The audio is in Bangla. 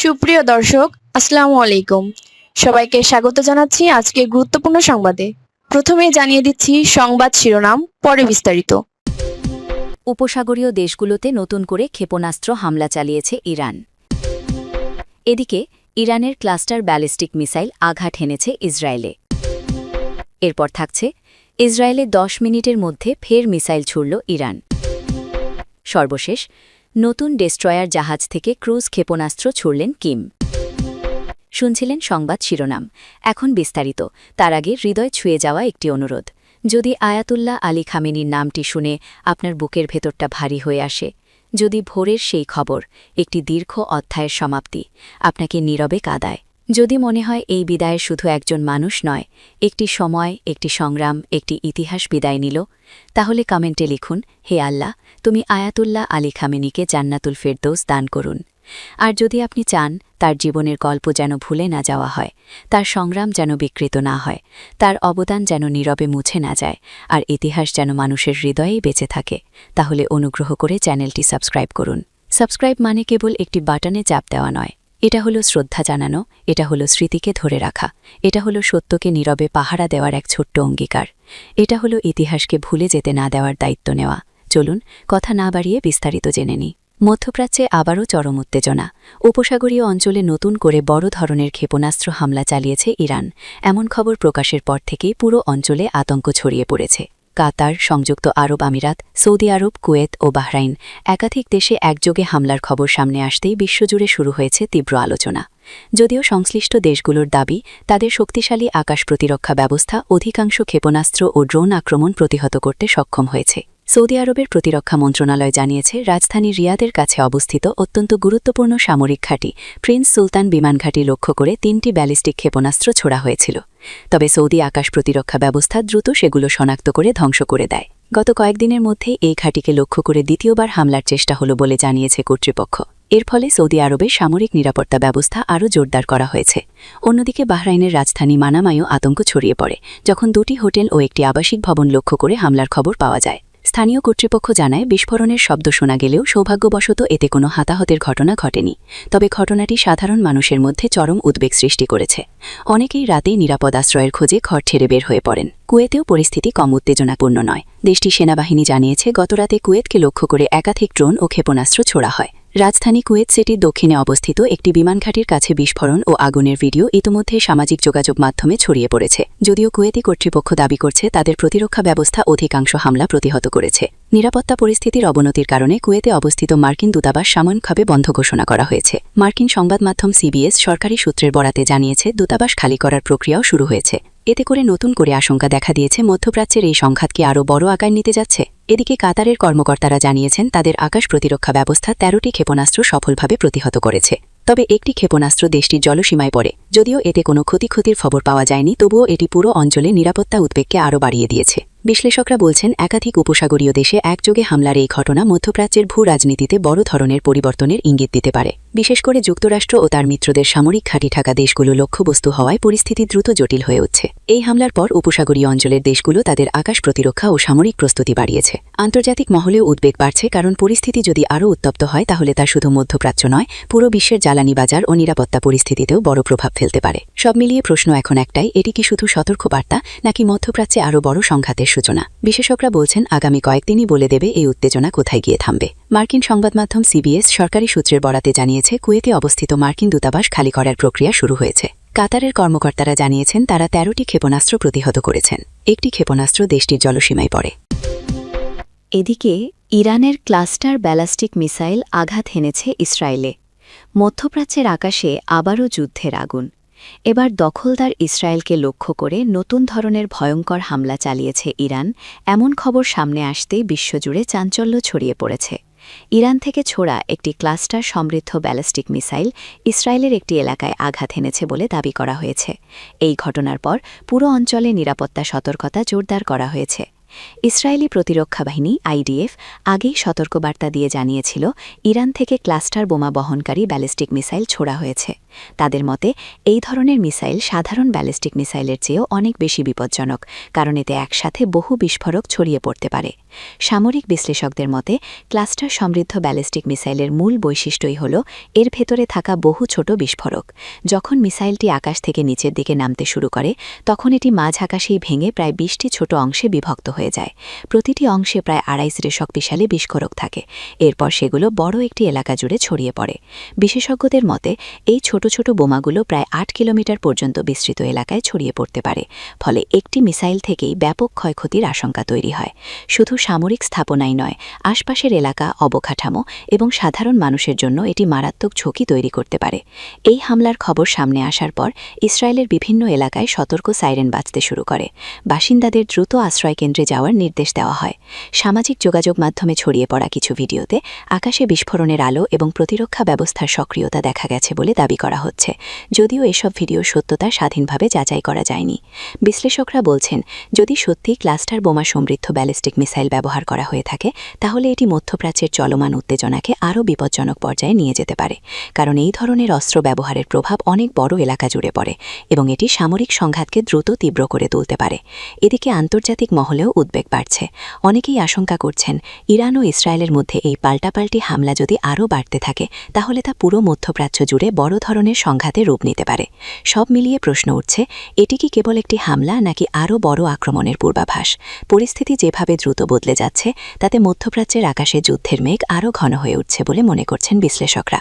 সুপ্রিয় দর্শক, আসসালামু আলাইকুম। সবাইকে স্বাগত জানাচ্ছি আজকে গুরুত্বপূর্ণ সংবাদে। প্রথমে জানিয়ে দিচ্ছি সংবাদ শিরোনাম, পরে বিস্তারিত। উপসাগরীয় দেশগুলোতে নতুন করে ক্ষেপণাস্ত্র হামলা চালিয়েছে ইরান। এদিকে ইরানের ক্লাস্টার ব্যালিস্টিক মিসাইল আঘাত হেনেছে ইসরায়েলে। এরপর থাকছে ইসরায়েলে 10 মিনিটের মধ্যে ফের মিসাইল ছুড়ল ইরান। সর্বশেষ নতুন ডেস্ট্রয়ার জাহাজ থেকে ক্রুজ ক্ষেপণাস্ত্র ছুড়লেন কিম। শুনছিলেন সংবাদ শিরোনাম, এখন বিস্তারিত। তার আগে হৃদয় ছুঁয়ে যাওয়া একটি অনুরোধ। যদি আয়াতুল্লাহ আলী খামেনির নামটি শুনে আপনার বুকের ভেতরটা ভারী হয়ে আসে, যদি ভোরের সেই খবর একটি দীর্ঘ অধ্যায়ের সমাপ্তি আপনাকে নীরবে কাঁদায়, যদি মনে হয় এই বিদায় শুধু একজন মানুষ নয়, একটি সময়, একটি সংগ্রাম, একটি ইতিহাস বিদায় নিল, তাহলে কমেন্টে লিখুন, হে আল্লাহ, তুমি আয়াতুল্লাহ আলী খামেনিকে জান্নাতুল ফেরদৌস দান করুন। আর যদি আপনি চান তার জীবনের গল্প যেন ভুলে না যাওয়া হয়, তার সংগ্রাম যেন বিকৃত না হয়, তার অবদান যেন নীরবে মুছে না যায়, আর ইতিহাস যেন মানুষের হৃদয়েই বেঁচে থাকে, তাহলে অনুগ্রহ করে চ্যানেলটি সাবস্ক্রাইব করুন। সাবস্ক্রাইব মানে কেবল একটি বাটনে চাপ দেওয়া নয়, এটা হলো শ্রদ্ধা জানানো, এটা হলো স্মৃতিকে ধরে রাখা, এটা হলো সত্যকে নীরবে পাহারা দেওয়ার এক ছোট্ট অঙ্গীকার, এটা হলো ইতিহাসকে ভুলে যেতে না দেওয়ার দায়িত্ব নেওয়া। চলুন কথা না বাড়িয়ে বিস্তারিত জেনে নিই। মধ্যপ্রাচ্যে আবারও চরম উত্তেজনা। উপসাগরীয় অঞ্চলে নতুন করে বড় ধরনের ক্ষেপণাস্ত্র হামলা চালিয়েছে ইরান। এমন খবর প্রকাশের পর থেকেই পুরো অঞ্চলে আতঙ্ক ছড়িয়ে পড়েছে। কাতার, সংযুক্ত আরব আমিরাত, সৌদি আরব, কুয়েত ও বাহরাইন একাধিক দেশে একযোগে হামলার খবর সামনে আসতেই বিশ্বজুড়ে শুরু হয়েছে তীব্র আলোচনা। যদিও সংশ্লিষ্ট দেশগুলোর দাবি, তাদের শক্তিশালী আকাশ প্রতিরক্ষা ব্যবস্থা অধিকাংশ ক্ষেপণাস্ত্র ও ড্রোন আক্রমণ প্রতিহত করতে সক্ষম হয়েছে। সৌদি আরবের প্রতিরক্ষা মন্ত্রণালয় জানিয়েছে, রাজধানী রিয়াদের কাছে অবস্থিত অত্যন্ত গুরুত্বপূর্ণ সামরিক ঘাঁটি প্রিন্স সুলতান বিমান ঘাঁটি লক্ষ্য করে 3টি ব্যালিস্টিক ক্ষেপণাস্ত্র ছোড়া হয়েছিল। তবে সৌদি আকাশ প্রতিরক্ষা ব্যবস্থা দ্রুত সেগুলো শনাক্ত করে ধ্বংস করে দেয়। গত কয়েকদিনের মধ্যেই এই ঘাঁটিকে লক্ষ্য করে দ্বিতীয়বার হামলার চেষ্টা হলো বলে জানিয়েছে কর্তৃপক্ষ। এর ফলে সৌদি আরবের সামরিক নিরাপত্তা ব্যবস্থা আরও জোরদার করা হয়েছে। অন্যদিকে বাহরাইনের রাজধানী মানামায়ও আতঙ্ক ছড়িয়ে পড়ে, যখন 2টি হোটেল ও একটি আবাসিক ভবন লক্ষ্য করে হামলার খবর পাওয়া যায়। স্থানীয় কর্তৃপক্ষ জানায়, বিস্ফোরণের শব্দ শোনা গেলেও সৌভাগ্যবশত এতে কোনো হতাহতের ঘটনা ঘটেনি। তবে ঘটনাটি সাধারণ মানুষের মধ্যে চরম উদ্বেগ সৃষ্টি করেছে। অনেকেই রাতেই নিরাপদ আশ্রয়ের খোঁজে ঘর ছেড়ে বের হয়ে পড়েন। কুয়েতেও পরিস্থিতি কম উত্তেজনাপূর্ণ নয়। দেশটির সেনাবাহিনী জানিয়েছে, গতরাতে কুয়েতকে লক্ষ্য করে একাধিক ড্রোন ও ক্ষেপণাস্ত্র ছোড়া হয়। রাজধানী কুয়েত সিটির দক্ষিণে অবস্থিত একটি বিমানঘাঁটির কাছে বিস্ফোরণ ও আগুনের ভিডিও ইতিমধ্যে সামাজিক যোগাযোগ মাধ্যমে ছড়িয়ে পড়েছে। যদিও কুয়েতি কর্তৃপক্ষ দাবি করছে, তাদের প্রতিরক্ষা ব্যবস্থা অধিকাংশ হামলা প্রতিহত করেছে। নিরাপত্তা পরিস্থিতির অবনতির কারণে কুয়েতে অবস্থিত মার্কিন দূতাবাস সাময়িকভাবে বন্ধ ঘোষণা করা হয়েছে। মার্কিন সংবাদ মাধ্যম সিবিএস সরকারি সূত্রের বরাতে জানিয়েছে, দূতাবাস খালি করার প্রক্রিয়াও শুরু হয়েছে। এতে করে নতুন করে আশঙ্কা দেখা দিয়েছে, মধ্যপ্রাচ্যের এই সংঘাত কি আরও বড় আকার নিতে যাচ্ছে। এদিকে কাতারের কর্মকর্তারা জানিয়েছেন, তাদের আকাশ প্রতিরক্ষা ব্যবস্থা 13টি ক্ষেপণাস্ত্র সফলভাবে প্রতিহত করেছে। তবে একটি ক্ষেপণাস্ত্র দেশটির জলসীমায় পড়ে। যদিও এতে কোনো ক্ষতির খবর পাওয়া যায়নি, তবুও এটি পুরো অঞ্চলে নিরাপত্তা উদ্বেগকে আরও বাড়িয়ে দিয়েছে। বিশ্লেষকরা বলছেন, একাধিক উপসাগরীয় দেশে একযোগে হামলার এই ঘটনা মধ্যপ্রাচ্যের ভূ রাজনীতিতে বড় ধরনের পরিবর্তনের ইঙ্গিত দিতে পারে। বিশেষ করে যুক্তরাষ্ট্র ও তার মিত্রদের সামরিক ঘাঁটি থাকা দেশগুলো লক্ষ্যবস্তু হওয়ায় পরিস্থিতি দ্রুত জটিল হয়ে উঠছে। এই হামলার পর উপসাগরীয় অঞ্চলের দেশগুলো তাদের আকাশ প্রতিরক্ষা ও সামরিক প্রস্তুতি বাড়িয়েছে। আন্তর্জাতিক মহলেও উদ্বেগ বাড়ছে, কারণ পরিস্থিতি যদি আরও উত্তপ্ত হয়, তাহলে তা শুধু মধ্যপ্রাচ্য নয়, পুরো বিশ্বের জ্বালানি বাজার ও নিরাপত্তা পরিস্থিতিতেও বড় প্রভাব ফেলতে পারে। সব মিলিয়ে প্রশ্ন এখন একটাই, এটি কি শুধু সতর্কবার্তা, নাকি মধ্যপ্রাচ্যে আরও বড় সংঘাতের সূচনা? বিশেষজ্ঞরা বলছেন, আগামী কয়েকদিনই বলে দেবে এই উত্তেজনা কোথায় গিয়ে থামবে। মার্কিন সংবাদ মাধ্যম সিবিএস সরকারি সূত্রের বরাতে জানিয়েছে, কুয়েতে অবস্থিত মার্কিন দূতাবাস খালি করার প্রক্রিয়া শুরু হয়েছে। কাতারের কর্মকর্তারা জানিয়েছেন, তারা 13টি ক্ষেপণাস্ত্র প্রতিহত করেছেন। একটি ক্ষেপণাস্ত্র দেশটির জলসীমায় পড়ে। এদিকে ইরানের ক্লাস্টার ব্যালিস্টিক মিসাইল আঘাত হেনেছে ইসরায়েলে। মধ্যপ্রাচ্যের আকাশে আবারও যুদ্ধের আগুন। এবার দখলদার ইসরায়েলকে লক্ষ্য করে নতুন ধরনের ভয়ঙ্কর হামলা চালিয়েছে ইরান। এমন খবর সামনে আসতেই বিশ্বজুড়ে চাঞ্চল্য ছড়িয়ে পড়েছে। ইরান থেকে ছোড়া একটি ক্লাস্টার সমৃদ্ধ ব্যালিস্টিক মিসাইল ইসরায়েলের একটি এলাকায় আঘাত হেনেছে বলে দাবি করা হয়েছে। এই ঘটনার পর পুরো অঞ্চলে নিরাপত্তা সতর্কতা জোরদার করা হয়েছে। ইসরায়েলি প্রতিরক্ষা বাহিনী আইডিএফ আগেই সতর্কবার্তা দিয়ে জানিয়েছিল, ইরান থেকে ক্লাস্টার বোমা বহনকারী ব্যালিস্টিক মিসাইল ছোড়া হয়েছে। তাদের মতে এই ধরনের মিসাইল সাধারণ ব্যালিস্টিক মিসাইলের চেয়েও অনেক বেশি বিপজ্জনক, কারণ এতে একসাথে বহু বিস্ফোরক ছড়িয়ে পড়তে পারে। সামরিক বিশ্লেষকদের মতে ক্লাস্টার সমৃদ্ধ ব্যালিস্টিক মিসাইলের মূল বৈশিষ্ট্যই হল এর ভেতরে থাকা বহু ছোট বিস্ফোরক। যখন মিসাইলটি আকাশ থেকে নিচের দিকে নামতে শুরু করে তখন এটি মাঝ আকাশেই ভেঙে প্রায় ২০টি ছোট অংশে বিভক্ত হয়ে যায়। প্রতিটি অংশে প্রায় ২৫ শক্তিশালী বিস্ফোরক থাকে। এরপর সেগুলো বড় একটি এলাকা জুড়ে ছড়িয়ে পড়ে। বিশেষজ্ঞদের মতে এই ছোট ছোট বোমাগুলো প্রায় ৮ কিলোমিটার পর্যন্ত বিস্তৃত এলাকায় ছড়িয়ে পড়তে পারে, ফলে একটি মিসাইল থেকেই ব্যাপক ক্ষয়ক্ষতির আশঙ্কা তৈরি হয়। শুধু সামরিক স্থাপনাই নয়, আশপাশের এলাকা, অবকাঠামো এবং সাধারণ মানুষের জন্য এটি মারাত্মক ঝুঁকি তৈরি করতে পারে। এই হামলার খবর সামনে আসার পর ইসরায়েলের বিভিন্ন এলাকায় সতর্ক সাইরেন বাজতে শুরু করে। বাসিন্দাদের দ্রুত আশ্রয়কেন্দ্রে যাওয়ার নির্দেশ দেওয়া হয়। সামাজিক যোগাযোগ মাধ্যমে ছড়িয়ে পড়া কিছু ভিডিওতে আকাশে বিস্ফোরণের আলো এবং প্রতিরক্ষা ব্যবস্থার সক্রিয়তা দেখা গেছে বলে দাবি করা হচ্ছে, যদিও এসব ভিডিওর সত্যতা স্বাধীনভাবে যাচাই করা যায়নি। বিশ্লেষকরা বলছেন, যদি সত্যিই ক্লাস্টার বোমা সমৃদ্ধ ব্যালিস্টিক মিসাইল ব্যবহার করা হয়ে থাকে তাহলে এটি মধ্যপ্রাচ্যের চলমান উত্তেজনাকে আরও বিপজ্জনক পর্যায়ে নিয়ে যেতে পারে, কারণ এই ধরনের অস্ত্র ব্যবহারের প্রভাব অনেক বড় এলাকা জুড়ে পড়ে এবং এটি সামরিক সংঘাতকে দ্রুত তীব্র করে তুলতে পারে। এদিকে আন্তর্জাতিক মহলেও উদ্বেগ বাড়ছে। অনেকেই আশঙ্কা করছেন, ইরান ও ইসরায়েলের মধ্যে এই পাল্টাপাল্টি হামলা যদি আরও বাড়তে থাকে তাহলে তা পুরো মধ্যপ্রাচ্য জুড়ে বড় ধরনের সংঘাতে রূপ নিতে পারে। সব মিলিয়ে প্রশ্ন উঠছে, এটি কি কেবল একটি হামলা নাকি আরও বড় আক্রমণের পূর্বাভাস? পরিস্থিতি যেভাবে দ্রুত বদলে যাচ্ছে তাতে মধ্যপ্রাচ্যের আকাশে যুদ্ধের মেঘ আরও ঘন হয়ে উঠছে বলে মনে করছেন বিশ্লেষকরা।